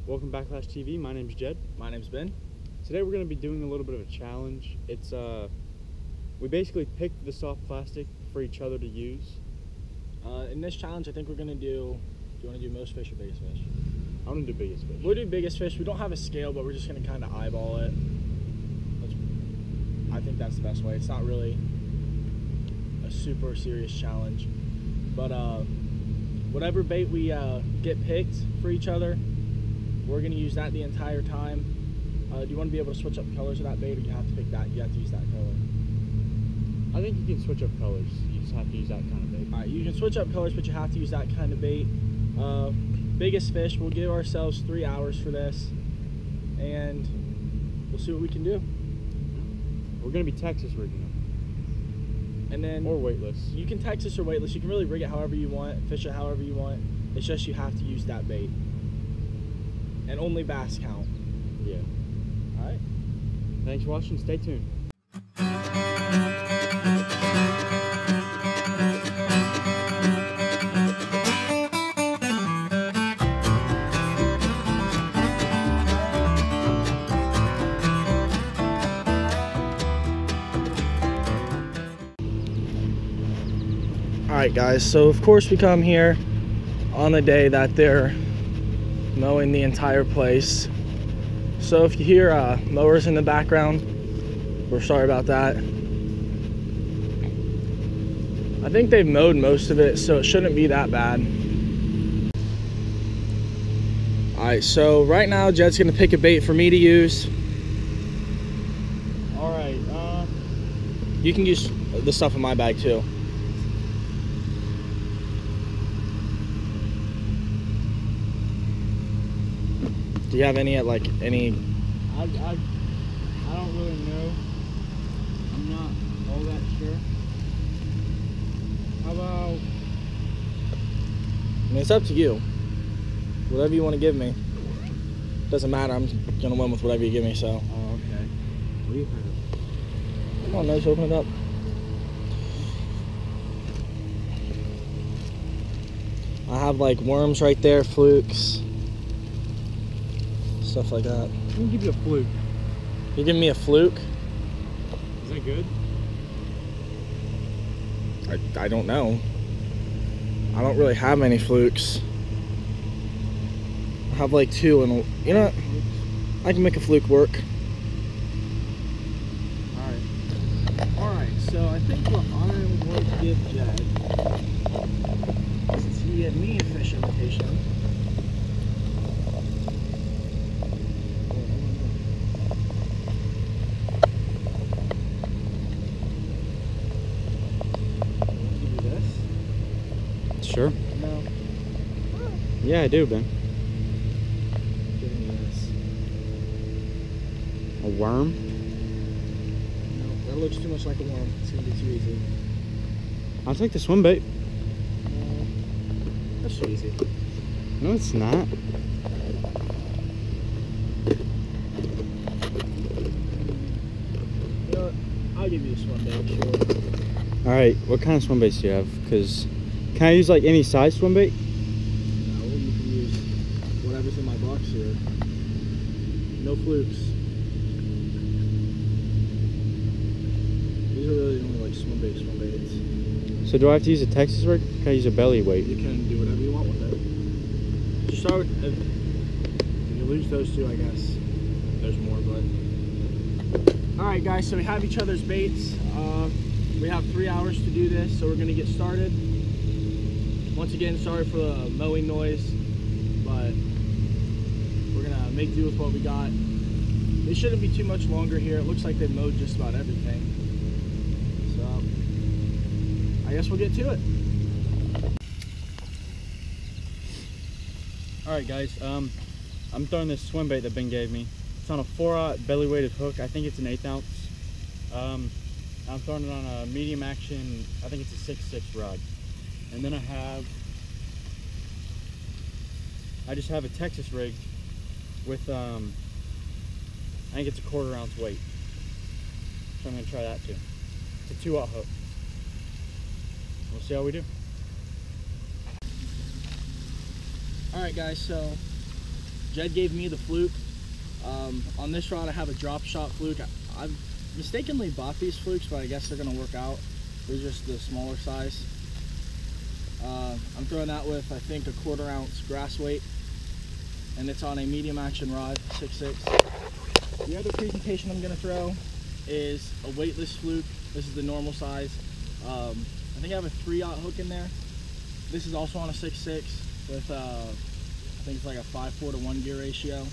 Welcome to BacklashTV. My name's Jed. My name's Ben. Today we're going to be doing a little bit of a challenge. It's we basically picked the soft plastic for each other to use. In this challenge, I think we're gonna do you want to do most fish or biggest fish? I'm going to do biggest fish. We'll do biggest fish. We don't have a scale, but we're just gonna kind of eyeball it. I think that's the best way. It's not really a super serious challenge, but whatever bait we get picked for each other, we're gonna use that the entire time. Do you want to be able to switch up colors of that bait, or you have to pick that? You have to use that color. I think you can switch up colors. You just have to use that kind of bait. All right, you can switch up colors, but you have to use that kind of bait. Biggest fish. We'll give ourselves 3 hours for this, and we'll see what we can do. We're going to be Texas rigging them. And then Or weightless. you can Texas or weightless. You can really rig it however you want, fish it however you want. It's just you have to use that bait, and only bass count. Yeah. All right. Thanks for watching. Stay tuned. Alright guys, so of course we come here on the day that they're mowing the entire place. So if you hear mowers in the background, we're sorry about that. I think they've mowed most of it, so it shouldn't be that bad. Alright, so right now Jed's gonna pick a bait for me to use. Alright, You can use the stuff in my bag too. Do you have any I don't really know. I'm not all that sure. How about... I mean, it's up to you. Whatever you want to give me. Doesn't matter, I'm gonna win with whatever you give me, so. Oh, okay. What do you have? Come on, nose, open it up. I have like worms right there, flukes. Stuff like that. I'm gonna give you a fluke. You giving me a fluke? Is that good? I don't know. I don't really have any flukes. I have like 2, and you know what? I can make a fluke work. Alright, so I think what I'm going to give Jed, since he gave me a fish invitation. Sure. No. Yeah, I do, Ben. Giving me this. A worm? No, that looks too much like a worm. It's gonna be too easy. I'll take the swim bait. No, that's too easy. No, it's not. You know what? I'll give you this one, babe, sure. Alright, what kind of swim baits do you have? Because can I use like any size swim bait? No, you can use whatever's in my box here. No flukes. These are really the only like swim baits. So do I have to use a Texas rig? Can I use a belly weight? You can do whatever you want with it. Just start with, if you lose those 2, I guess there's more, but. Alright guys, so we have each other's baits. We have 3 hours to do this, so we're gonna get started. Once again, sorry for the mowing noise, but we're gonna make do with what we got. It shouldn't be too much longer here. It looks like they've mowed just about everything. So, I guess we'll get to it. Alright guys, I'm throwing this swim bait that Ben gave me. It's on a 4/0 belly weighted hook. I think it's an 1/8 ounce. I'm throwing it on a medium action, I think it's a 6/6 rod. And then I just have a Texas rig with, I think it's a 1/4 ounce weight. So I'm gonna try that too. It's a 2/0 hook. We'll see how we do. Alright guys, so Jed gave me the fluke. On this rod I have a drop shot fluke. I've mistakenly bought these flukes, but I guess they're gonna work out. They're just the smaller size. I'm throwing that with, I think, a 1/4 ounce grass weight, and it's on a medium action rod, 6.6. The other presentation I'm gonna throw is a weightless fluke. This is the normal size. I think I have a 3/0 hook in there. This is also on a 6.6 with I think it's like a 5/4 to 1 gear ratio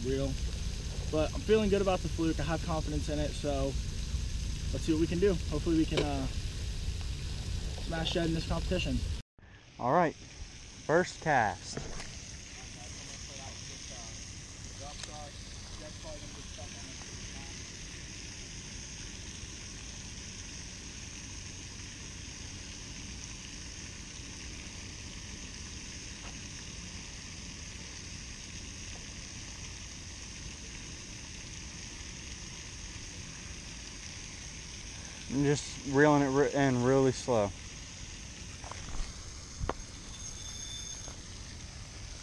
reel. But I'm feeling good about the fluke. I have confidence in it, so let's see what we can do. Hopefully we can smash Jed in this competition. All right, first cast. I'm just reeling it in really slow.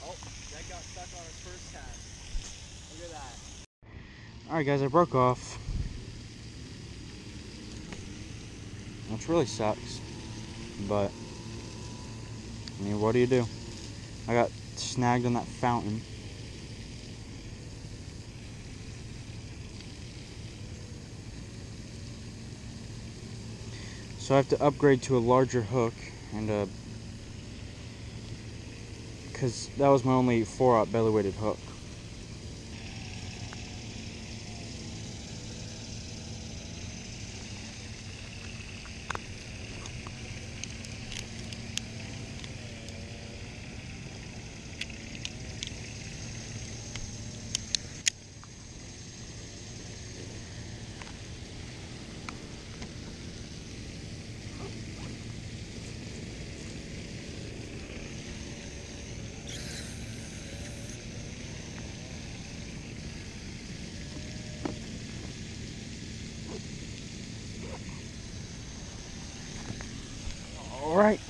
Oh, Jed got stuck on his first cast. Look at that. Alright guys, I broke off. Which really sucks. But, I mean, what do you do? I got snagged on that fountain. So I have to upgrade to a larger hook, and because that was my only 4/0 belly weighted hook. All right.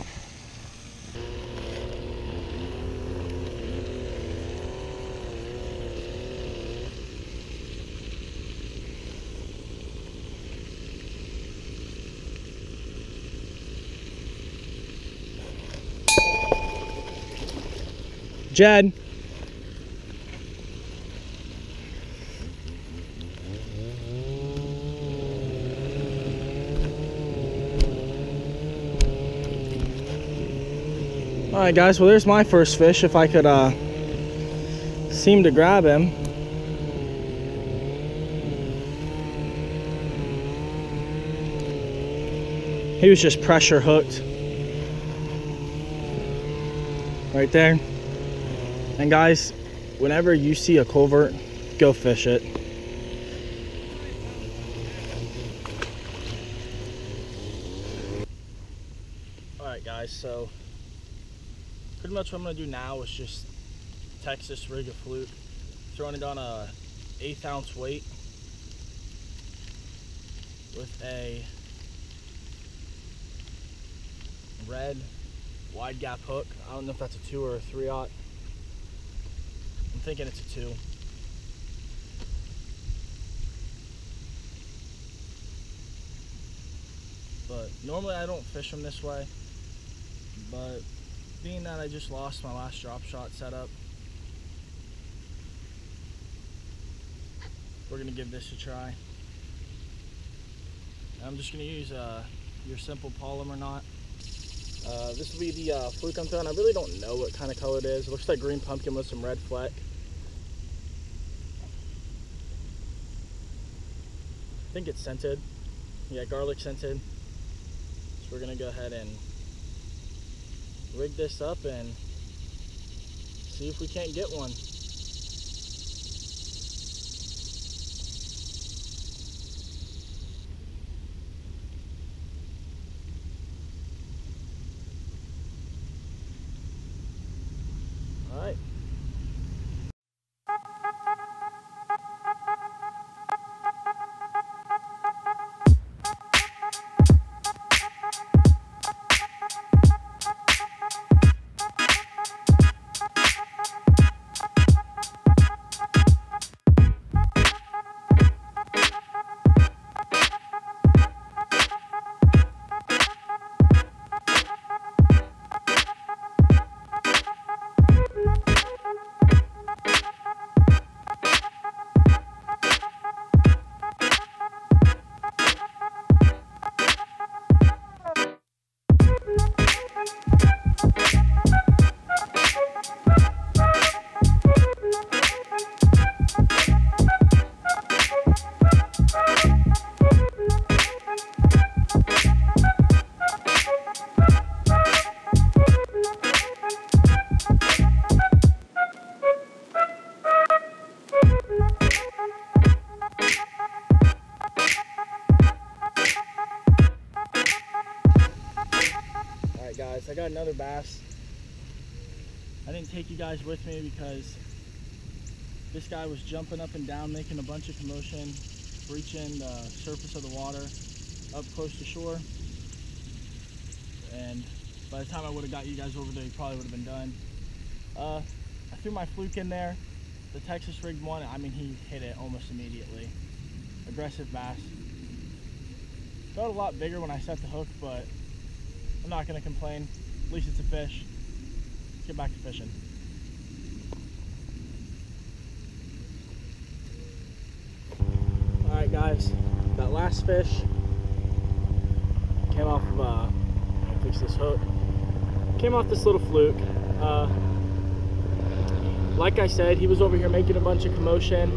Jed. All right, guys, well, there's my first fish. If I could seem to grab him. He was just pressure hooked right there. And guys, whenever you see a culvert, go fish it. All right, guys, so pretty much what I'm gonna do now is just Texas rig a fluke, throwing it on a 1/8 ounce weight with a red wide gap hook. I don't know if that's a 2 or a 3/0. I'm thinking it's a 2. But normally I don't fish them this way, but being that I just lost my last drop shot setup, we're gonna give this a try. I'm just gonna use your simple polymer knot. This will be the fluke I'm throwing. I really don't know what kind of color it is. It looks like green pumpkin with some red fleck. I think it's scented. Yeah, garlic scented. So we're gonna go ahead and rig this up and see if we can't get one. All right. got another bass. I didn't take you guys with me because this guy was jumping up and down, making a bunch of commotion, breaching the surface of the water up close to shore. And by the time I would have got you guys over there, he probably would have been done. I threw my fluke in there. The Texas rigged one, I mean, he hit it almost immediately. Aggressive bass. Felt a lot bigger when I set the hook, but I'm not gonna complain. At least it's a fish. Let's get back to fishing. All right, guys, that last fish came off of, let me fix this hook. Came off this little fluke. Like I said, he was over here making a bunch of commotion,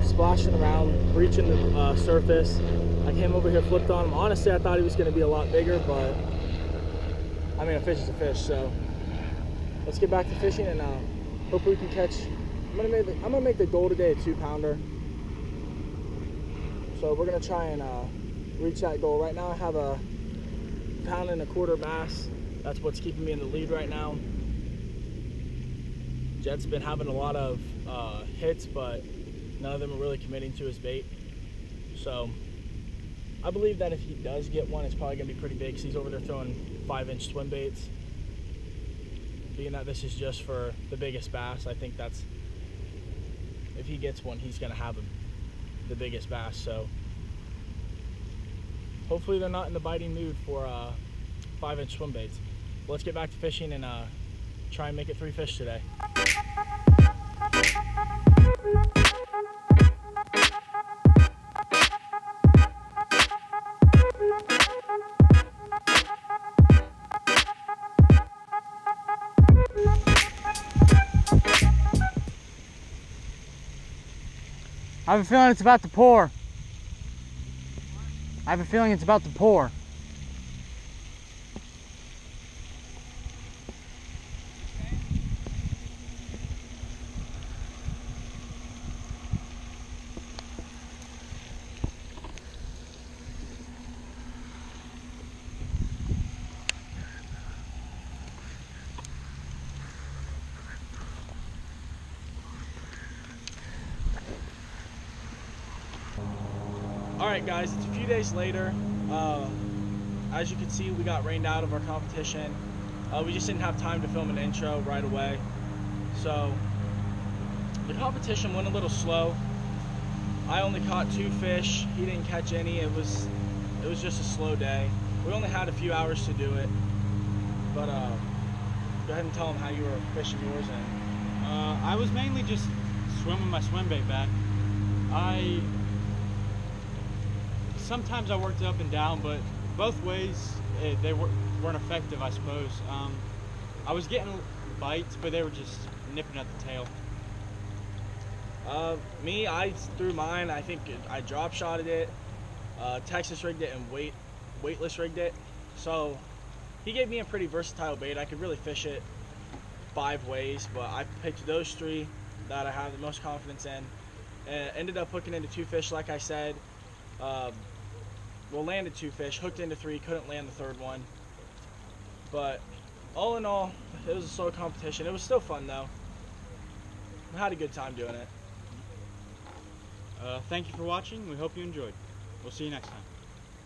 splashing around, breaching the surface. I came over here, flipped on him. Honestly, I thought he was going to be a lot bigger, but I mean, a fish is a fish. So let's get back to fishing, and hopefully we can catch. I'm gonna make the goal today a 2-pounder. So we're gonna try and reach that goal. Right now, I have a 1.25 pound bass. That's what's keeping me in the lead right now. Jet's been having a lot of hits, but none of them are really committing to his bait. So I believe that if he does get one, it's probably gonna be pretty big, because he's over there throwing 5-inch swim baits. Being that this is just for the biggest bass, I think that's, if he gets one, he's gonna have the biggest bass. So hopefully they're not in the biting mood for 5-inch swim baits. Let's get back to fishing and try and make it 3 fish today. I have a feeling it's about to pour. I have a feeling it's about to pour. Alright guys, it's a few days later. As you can see, we got rained out of our competition. We just didn't have time to film an intro right away. So the competition went a little slow. I only caught 2 fish. He didn't catch any. It was just a slow day. We only had a few hours to do it. But go ahead and tell them how you were fishing yours. And I was mainly just swimming my swim bait back. Sometimes I worked it up and down, but both ways they weren't effective, I suppose. I was getting bites, but they were just nipping at the tail. Me, I threw mine. I think I drop shotted it. Texas rigged it and weightless rigged it. So he gave me a pretty versatile bait. I could really fish it 5 ways, but I picked those 3 that I have the most confidence in. And ended up hooking into 2 fish, like I said. Well, landed 2 fish, hooked into 3, couldn't land the 3rd one. But all in all, it was a slow competition. It was still fun though. I had a good time doing it. Thank you for watching. We hope you enjoyed. We'll see you next time.